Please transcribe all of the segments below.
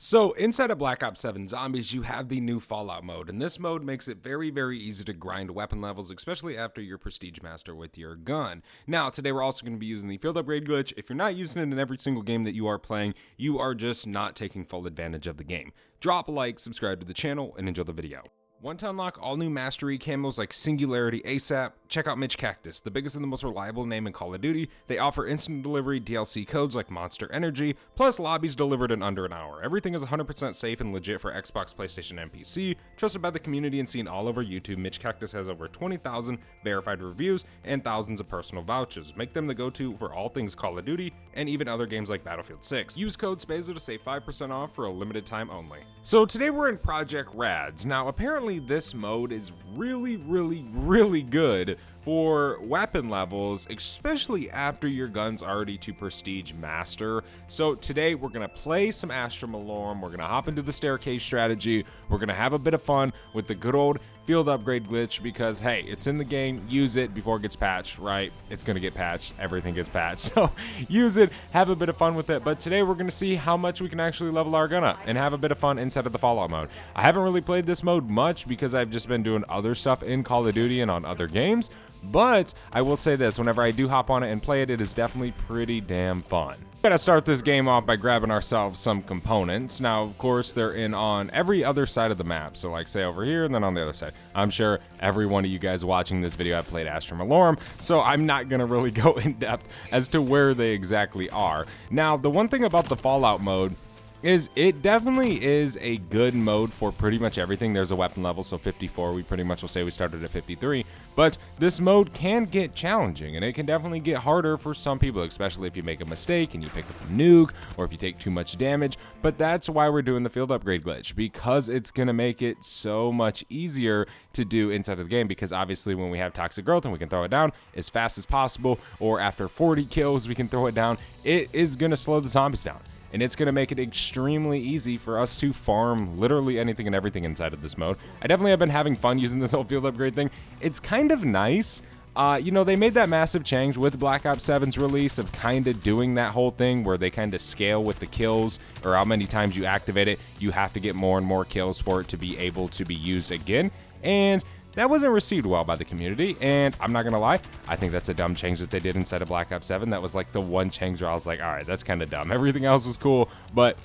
So inside of Black Ops 7 Zombies, you have the new Fallout mode, and this mode makes it very, very easy to grind weapon levels, especially after your Prestige Master with your gun. Now, today we're also going to be using the field upgrade glitch. If you're not using it in every single game that you are playing, you are just not taking full advantage of the game. Drop a like, subscribe to the channel, and enjoy the video. Want to unlock all new mastery camos like Singularity ASAP? Check out Mitch Cactus, the biggest and the most reliable name in Call of Duty. They offer instant delivery DLC codes like Monster Energy, plus lobbies delivered in under an hour. Everything is 100% safe and legit for Xbox, PlayStation, and PC. Trusted by the community and seen all over YouTube, Mitch Cactus has over 20,000 verified reviews and thousands of personal vouchers. Make them the go-to for all things Call of Duty and even other games like Battlefield 6. Use code SPAZO to save 5% off for a limited time only. So today we're in Project Rads. Now apparently this mode is really good for weapon levels, especially after your gun's already to Prestige Master. So today we're gonna play some Astra Malorum, we're gonna hop into the staircase strategy, we're gonna have a bit of fun with the good old field upgrade glitch because hey, it's in the game, use it before it gets patched, right? It's gonna get patched, everything gets patched, so use it, have a bit of fun with it. But today we're gonna see how much we can actually level our gun up and have a bit of fun inside of the Fallout mode. I haven't really played this mode much because I've just been doing other stuff in Call of Duty and on other games, but I will say this, whenever I do hop on it and play it, it is definitely pretty damn fun. Gotta start this game off by grabbing ourselves some components. Now, of course, they're in on every other side of the map. So like say over here and then on the other side. I'm sure every one of you guys watching this video have played Astra Malorum, so I'm not gonna really go in depth as to where they exactly are. Now, the one thing about the Fallout mode is it definitely is a good mode for pretty much everything. There's a weapon level, so 54, we pretty much will say we started at 53, but this mode can get challenging and it can definitely get harder for some people, especially if you make a mistake and you pick up a nuke or if you take too much damage. But that's why we're doing the field upgrade glitch, because it's gonna make it so much easier to do inside of the game, because obviously when we have toxic growth and we can throw it down as fast as possible, or after 40 kills we can throw it down, it is gonna slow the zombies down. And it's going to make it extremely easy for us to farm literally anything and everything inside of this mode. I definitely have been having fun using this whole field upgrade thing. It's kind of nice. You know, they made that massive change with Black Ops 7's release of kind of doing that whole thing where they kind of scale with the kills or how many times you activate it. You have to get more and more kills for it to be able to be used again. And that wasn't received well by the community, and I'm not gonna lie, I think that's a dumb change that they did inside of Black Ops 7. That was like the one change where I was like, alright, that's kind of dumb. Everything else was cool, but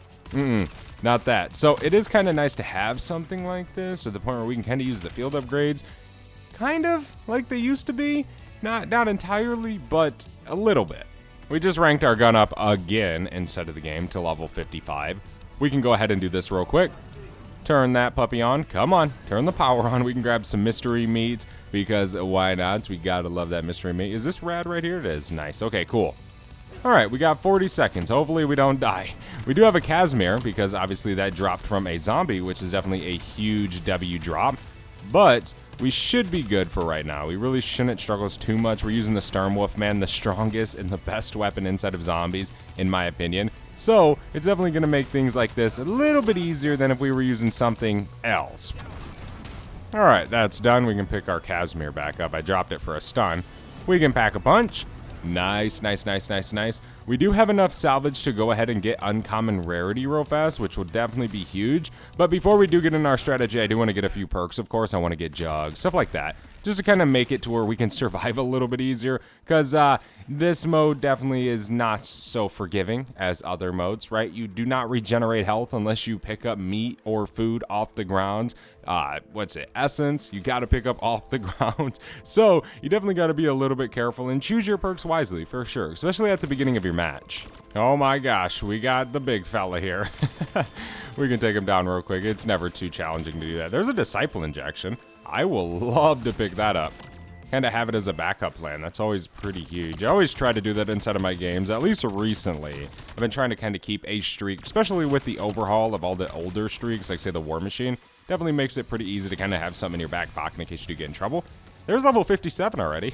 not that. So it is kind of nice to have something like this to the point where we can kind of use the field upgrades kind of like they used to be. Not entirely, but a little bit. We just ranked our gun up again inside of the game to level 55. We can go ahead and do this real quick. Turn that puppy on. Come on, turn the power on. We can grab some mystery meat because why not? We gotta love that mystery meat. Is this rad right here? It is. Nice. Okay, cool. All right, we got 40 seconds. Hopefully we don't die. We do have a Casimir because obviously that dropped from a zombie, which is definitely a huge W drop, but we should be good for right now. We really shouldn't struggle too much. We're using the Sturmwolf, man, the strongest and the best weapon inside of zombies, in my opinion. So it's definitely going to make things like this a little bit easier than if we were using something else. All right, that's done. We can pick our Casimir back up. I dropped it for a stun. We can pack a punch. Nice. We do have enough salvage to go ahead and get uncommon rarity real fast, which will definitely be huge. But before we do get in our strategy, I do want to get a few perks, of course. I want to get jugs, stuff like that, just to kind of make it to where we can survive a little bit easier, because this mode definitely is not so forgiving as other modes, right? You do not regenerate health unless you pick up meat or food off the ground. Essence, you got to pick up off the ground. So you definitely got to be a little bit careful and choose your perks wisely for sure, especially at the beginning of your match. Oh my gosh, we got the big fella here. We can take him down real quick. It's never too challenging to do that. There's a disciple injection. I will love to pick that up. Kind of have it as a backup plan. That's always pretty huge. I always try to do that inside of my games, at least recently. I've been trying to kind of keep a streak, especially with the overhaul of all the older streaks, like say the War Machine. Definitely makes it pretty easy to kind of have something in your back pocket in case you do get in trouble. There's level 57 already.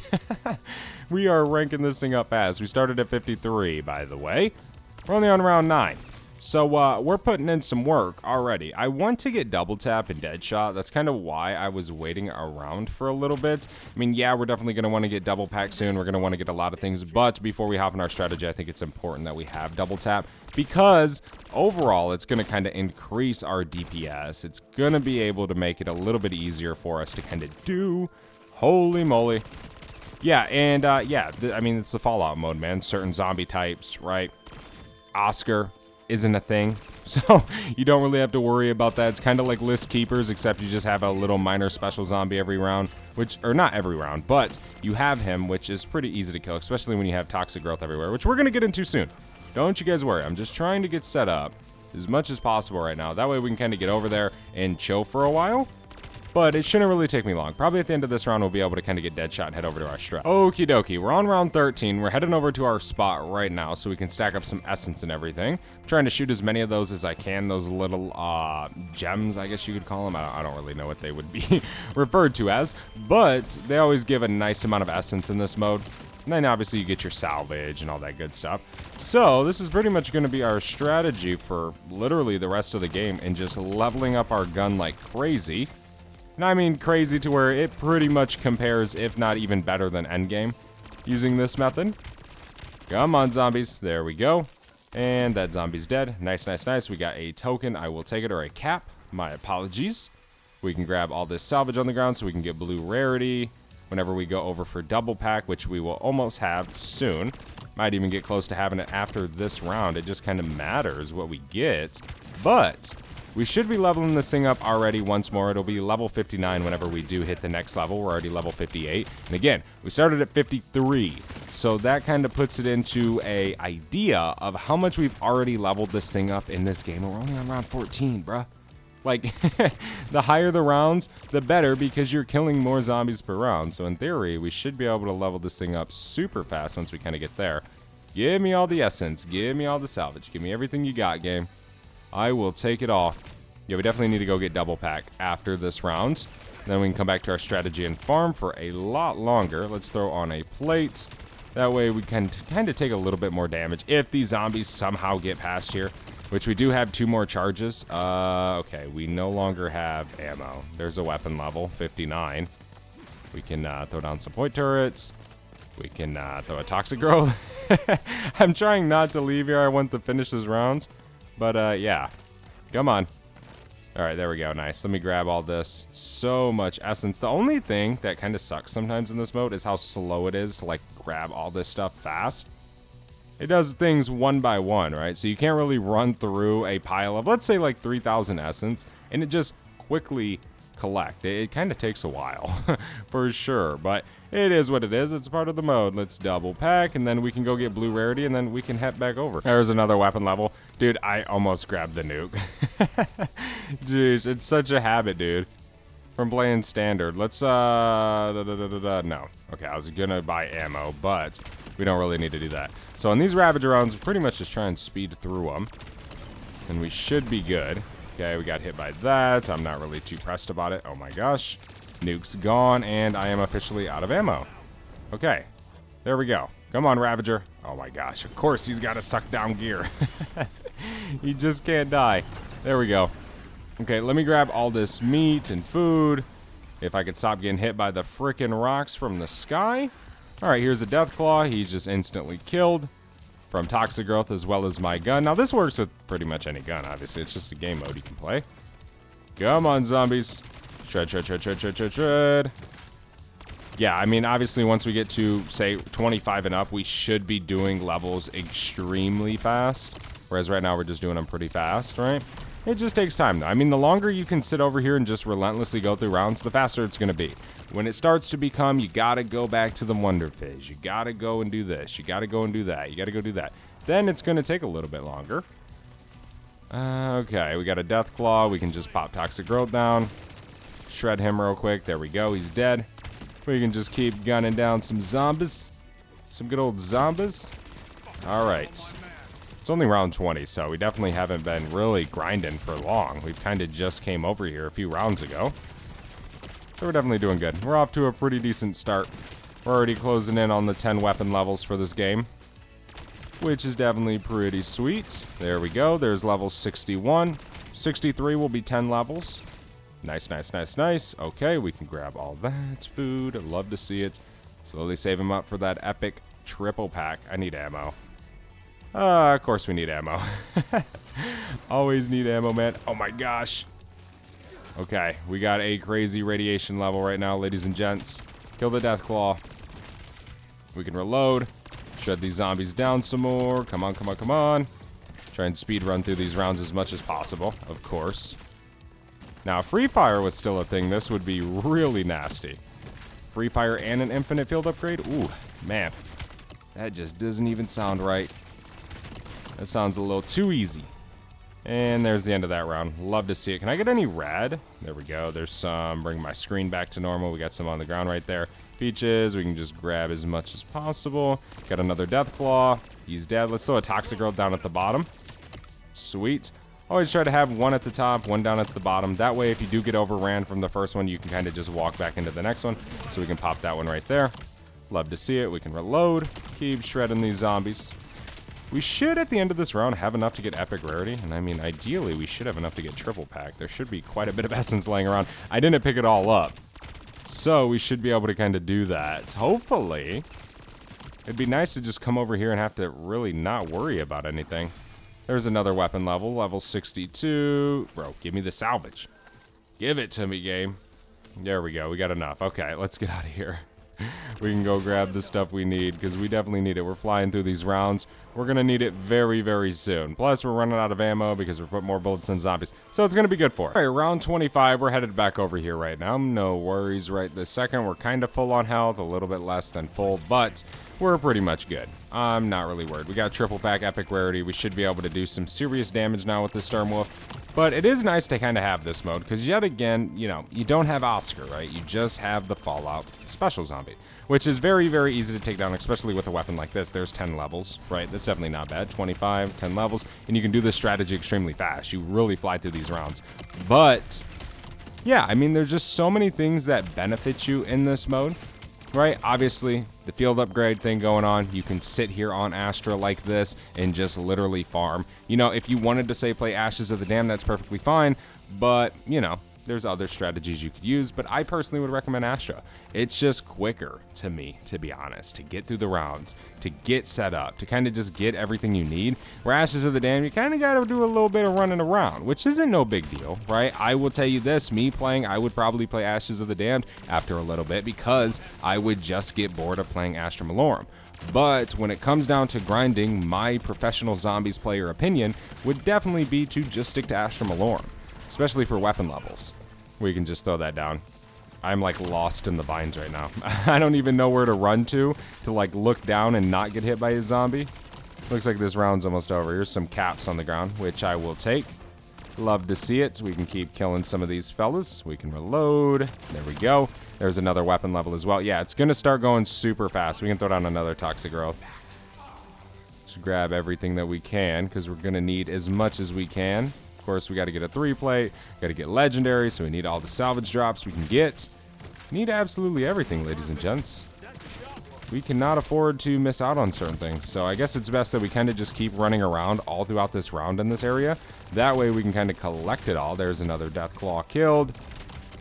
We are ranking this thing up fast. We started at 53, by the way. We're only on round 9. So we're putting in some work already. I want to get double tap and dead shot. That's kind of why I was waiting around for a little bit. I mean, yeah, we're definitely going to want to get double pack soon. We're going to want to get a lot of things. But before we hop in our strategy, I think it's important that we have double tap. Because overall, it's going to kind of increase our DPS. It's going to be able to make it a little bit easier for us to kind of do. Holy moly. Yeah, and yeah, I mean, it's the Fallout mode, man. Certain zombie types, right? Oscar isn't a thing, so you don't really have to worry about that. It's kind of like list keepers, except you just have a little minor special zombie every round, or not every round, but you have him, which is pretty easy to kill, especially when you have toxic growth everywhere, which we're going to get into soon. Don't you guys worry. I'm just trying to get set up as much as possible right now. That way we can kind of get over there and chill for a while. But it shouldn't really take me long. Probably at the end of this round, we'll be able to kind of get dead shot and head over to our strat. Okie dokie, we're on round 13. We're heading over to our spot right now so we can stack up some essence and everything. I'm trying to shoot as many of those as I can. Those little gems, I guess you could call them. I don't really know what they would be referred to as. But they always give a nice amount of essence in this mode. And then obviously you get your salvage and all that good stuff. So this is pretty much going to be our strategy for literally the rest of the game and just leveling up our gun like crazy. And I mean crazy to where it pretty much compares, if not even better than endgame, using this method. Come on, zombies. There we go. And that zombie's dead. Nice, nice, nice. We got a token. I will take it, or a cap. My apologies. We can grab all this salvage on the ground so we can get blue rarity whenever we go over for double pack, which we will almost have soon. Might even get close to having it after this round. It just kind of matters what we get. But we should be leveling this thing up already once more. It'll be level 59 whenever we do hit the next level. We're already level 58. And again, we started at 53. So that kind of puts it into a idea of how much we've already leveled this thing up in this game. We're only on round 14, bruh. Like, the higher the rounds, the better, because you're killing more zombies per round. So in theory, we should be able to level this thing up super fast once we kind of get there. Give me all the essence. Give me all the salvage. Give me everything you got, game. I will take it all. Yeah, we definitely need to go get double pack after this round. Then we can come back to our strategy and farm for a lot longer. Let's throw on a plate. That way we can kind of take a little bit more damage if these zombies somehow get past here, which we do have 2 more charges. Okay, we no longer have ammo. There's a weapon level, 59. We can throw down some point turrets. We can throw a toxic growth. I'm trying not to leave here. I want to finish this round. But, yeah. Come on. All right, there we go. Nice. Let me grab all this. So much essence. The only thing that kind of sucks sometimes in this mode is how slow it is to, like, grab all this stuff fast. It does things one by one, right? So you can't really run through a pile of, let's say, like 3,000 essence, and it just quickly collect. It kind of takes a while, for sure. But it is what it is. It's part of the mode. Let's double pack, and then we can go get blue rarity, and then we can head back over. There's another weapon level. Dude, I almost grabbed the nuke. Jeez, it's such a habit, dude. From playing standard. Let's, no. Okay, I was gonna buy ammo, but we don't really need to do that. So on these Ravager rounds, we pretty much just try and speed through them. And we should be good. Okay, we got hit by that. I'm not really too pressed about it. Oh my gosh. Nuke's gone, and I am officially out of ammo. Okay, there we go. Come on, Ravager. Oh my gosh, of course he's got to suck down gear. He just can't die. There we go. Okay, let me grab all this meat and food. If I could stop getting hit by the frickin' rocks from the sky. All right, here's a Death Claw. He's just instantly killed from toxic growth as well as my gun. Now, this works with pretty much any gun, obviously. It's just a game mode you can play. Come on, zombies. Shred, shred, shred, shred, shred, shred, shred. Yeah, I mean, obviously, once we get to, say, 25 and up, we should be doing levels extremely fast. Whereas right now, we're just doing them pretty fast, right? It just takes time, though. I mean, the longer you can sit over here and just relentlessly go through rounds, the faster it's going to be. When it starts to become, you got to go back to the Wonder phase. You got to go and do this. You got to go and do that. You got to go do that. Then it's going to take a little bit longer. Okay, we got a Death Claw. We can just pop Toxic Growth down. Shred him real quick. There we go. He's dead. We can just keep gunning down some zombies. Some good old zombies. All right. It's only round 20, so we definitely haven't been really grinding for long. We've kind of just came over here a few rounds ago. So we're definitely doing good. We're off to a pretty decent start. We're already closing in on the 10 weapon levels for this game. which is definitely pretty sweet. There we go. There's level 61. 63 will be 10 levels. Nice, nice, nice, nice. Okay, we can grab all that food. I'd love to see it. Slowly save him up for that epic triple pack. I need ammo. Of course we need ammo. Always need ammo, man. Oh my gosh. Okay, we got a crazy radiation level right now, ladies and gents. Kill the Deathclaw. We can reload. Shut these zombies down some more. Come on, come on, come on. Try and speed run through these rounds as much as possible, of course. Now, if free fire was still a thing, this would be really nasty. Free fire and an infinite field upgrade? Ooh, man. That just doesn't even sound right. That sounds a little too easy. And there's the end of that round. Love to see it. Can I get any rad? There we go. There's some. Bring my screen back to normal. We got some on the ground right there. Peaches. We can just grab as much as possible. Got another Deathclaw. He's dead. Let's throw a Toxic Girl down at the bottom. Sweet. Always try to have one at the top, one down at the bottom. That way, if you do get overran from the first one, you can kind of just walk back into the next one. So we can pop that one right there. Love to see it. We can reload. Keep shredding these zombies. We should, at the end of this round, have enough to get epic rarity. And I mean, ideally, we should have enough to get triple pack. There should be quite a bit of essence laying around. I didn't pick it all up. So we should be able to kind of do that. Hopefully. It'd be nice to just come over here and have to really not worry about anything. There's another weapon level. Level 62. Bro, give me the salvage. Give it to me, game. There we go. We got enough. Okay, let's get out of here. We can go grab the stuff we need, because we definitely need it. We're flying through these rounds. We're going to need it very, very soon. Plus, we're running out of ammo because we're putting more bullets in zombies. So it's going to be good for it. All right, round 25. We're headed back over here right now. No worries right this second. We're kind of full on health, a little bit less than full, but we're pretty much good. I'm not really worried. We got triple pack epic rarity. We should be able to do some serious damage now with the Sturm Wolf. But it is nice to kind of have this mode, because yet again, you know, you don't have Oscar, right? You just have the Fallout special zombie, which is very, very easy to take down, especially with a weapon like this. There's 10 levels, right? That's definitely not bad. 25, 10 levels, and you can do this strategy extremely fast. You really fly through these rounds. But, yeah, I mean, there's just so many things that benefit you in this mode, right? Obviously, the field upgrade thing going on. You can sit here on Astra like this and just literally farm. You know, if you wanted to, say, play Ashes of the Damned, that's perfectly fine, but, you know, there's other strategies you could use, but I personally would recommend Astra. It's just quicker to me, to be honest, to get through the rounds, to get set up, to kind of just get everything you need. Where Ashes of the Damned, you kind of got to do a little bit of running around, which isn't no big deal, right? I will tell you this, me playing, I would probably play Ashes of the Damned after a little bit, because I would just get bored of playing Astra Malorum. But when it comes down to grinding, my professional zombies player opinion would definitely be to just stick to Astra Malorum, especially for weapon levels. We can just throw that down. I'm like lost in the vines right now. I don't even know where to run to like look down and not get hit by a zombie. Looks like this round's almost over. Here's some caps on the ground, which I will take. Love to see it. We can keep killing some of these fellas. We can reload. There we go. There's another weapon level as well. Yeah, it's going to start going super fast. We can throw down another Toxic Growth. Just grab everything that we can, because we're going to need as much as we can. Of course, we got to get a 3-plate. Got to get legendary, so we need all the salvage drops we can get. Need absolutely everything, ladies and gents. We cannot afford to miss out on certain things. So I guess it's best that we kind of just keep running around all throughout this round in this area. That way we can kind of collect it all. There's another Deathclaw killed.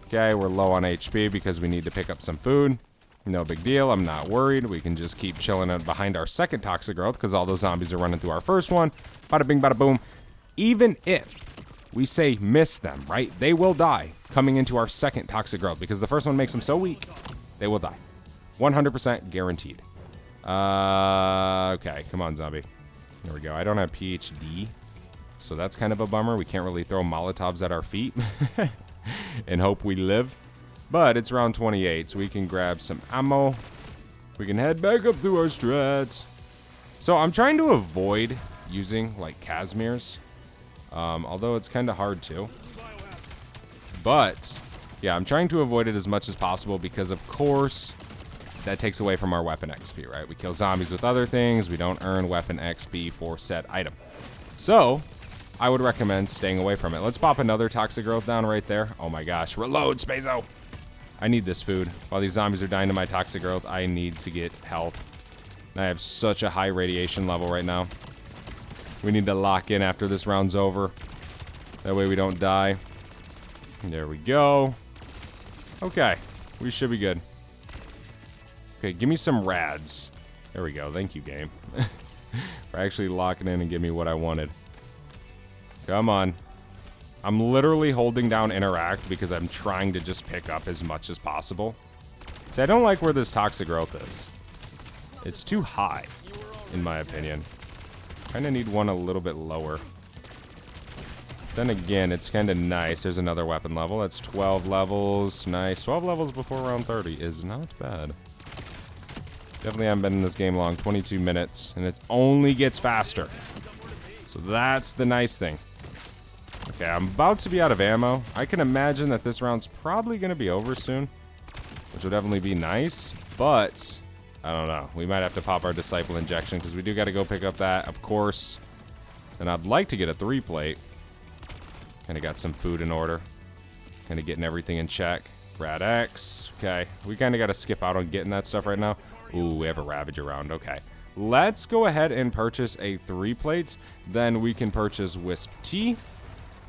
Okay, we're low on HP because we need to pick up some food. No big deal. I'm not worried. We can just keep chilling behind our second Toxic Growth because all those zombies are running through our first one. Bada bing, bada boom. Even if we say miss them, right? They will die coming into our second Toxic Growth because the first one makes them so weak, they will die. 100% guaranteed. Okay, come on, zombie. There we go. I don't have PhD, so that's kind of a bummer. We can't really throw Molotovs at our feet and hope we live. But it's round 28, so we can grab some ammo. We can head back up through our strats. So I'm trying to avoid using, like, Casimirs, although it's kind of hard to. But, yeah, I'm trying to avoid it as much as possible because, of course, that takes away from our weapon XP, right? We kill zombies with other things. We don't earn weapon XP for said item. So, I would recommend staying away from it. Let's pop another Toxic Growth down right there. Oh my gosh. Reload, Spazo! I need this food. While these zombies are dying to my Toxic Growth, I need to get health. I have such a high radiation level right now. We need to lock in after this round's over. That way we don't die. There we go. Okay, we should be good. Okay, give me some rads. There we go. Thank you, game. For actually locking in and giving me what I wanted. Come on. I'm literally holding down interact because I'm trying to just pick up as much as possible. See, I don't like where this toxic growth is. It's too high, in my opinion. Kind of need one a little bit lower. Then again, it's kind of nice. There's another weapon level. That's 12 levels. Nice. 12 levels before round 30 is not bad. Definitely haven't been in this game long. 22 minutes. And it only gets faster. So that's the nice thing. Okay, I'm about to be out of ammo. I can imagine that this round's probably going to be over soon. Which would definitely be nice. But I don't know. We might have to pop our Disciple Injection because we do got to go pick up that, of course. And I'd like to get a 3-plate. Kind of got some food in order. Kind of getting everything in check. Rad X. Okay. We kind of got to skip out on getting that stuff right now. Ooh, we have a Ravage around. Okay. Let's go ahead and purchase a 3-plate. Then we can purchase Wisp T.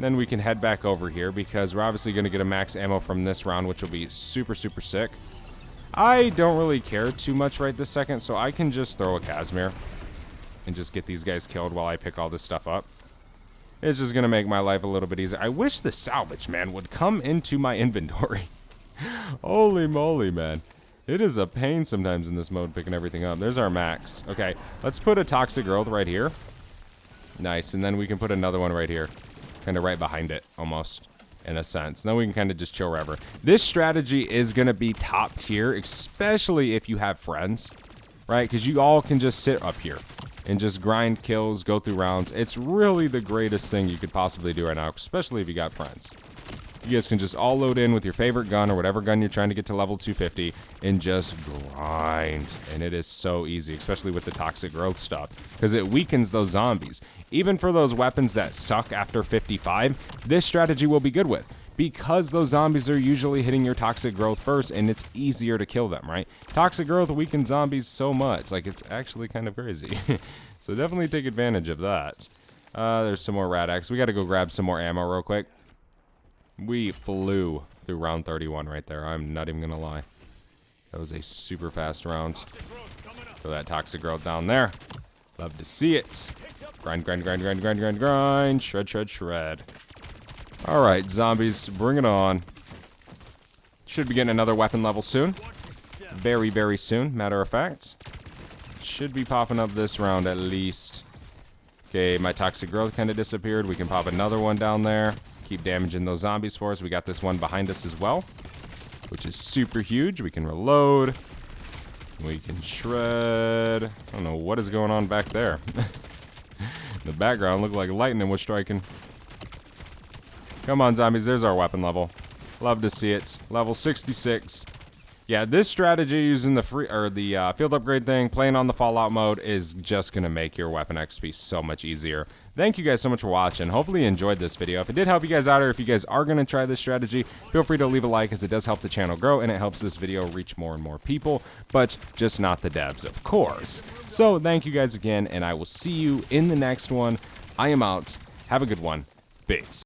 Then we can head back over here because we're obviously going to get a max ammo from this round, which will be super, super sick. I don't really care too much right this second, so I can just throw a Casimir and just get these guys killed while I pick all this stuff up. It's just going to make my life a little bit easier. I wish the salvage, man, would come into my inventory. Holy moly, man. It is a pain sometimes in this mode picking everything up. There's our max. Okay, let's put a Toxic Growth right here. Nice, and then we can put another one right here. Kind of right behind it, almost, in a sense. Then we can kind of just chill wherever. This strategy is going to be top tier, especially if you have friends, right? Because you all can just sit up here and just grind kills, go through rounds. It's really the greatest thing you could possibly do right now, especially if you got friends. You guys can just all load in with your favorite gun or whatever gun you're trying to get to level 250 and just grind. And it is so easy, especially with the Toxic Growth stuff, because it weakens those zombies. Even for those weapons that suck after 55, this strategy will be good with, because those zombies are usually hitting your Toxic Growth first, and it's easier to kill them, right? Toxic Growth weakens zombies so much, like, it's actually kind of crazy. So definitely take advantage of that. There's some more Rad X. We got to go grab some more ammo real quick. We flew through round 31 right there. I'm not even going to lie. That was a super fast round. Throw that Toxic Growth down there. Love to see it. Grind, grind, grind, grind, grind, grind, grind. Shred, shred, shred. All right, zombies, bring it on. Should be getting another weapon level soon. Very, very soon, matter of fact. Should be popping up this round at least. Okay, my Toxic Growth kind of disappeared. We can pop another one down there. Keep damaging those zombies for us. We got this one behind us as well, which is super huge. We can reload. We can shred. I don't know what is going on back there. The background looked like lightning was striking. Come on, zombies. There's our weapon level. Love to see it. Level 66. Yeah, this strategy using the field upgrade thing, playing on the Fallout mode, is just going to make your weapon XP so much easier. Thank you guys so much for watching. Hopefully you enjoyed this video. If it did help you guys out, or if you guys are going to try this strategy, feel free to leave a like, as it does help the channel grow, and it helps this video reach more and more people, but just not the devs, of course. So thank you guys again, and I will see you in the next one. I am out. Have a good one. Peace.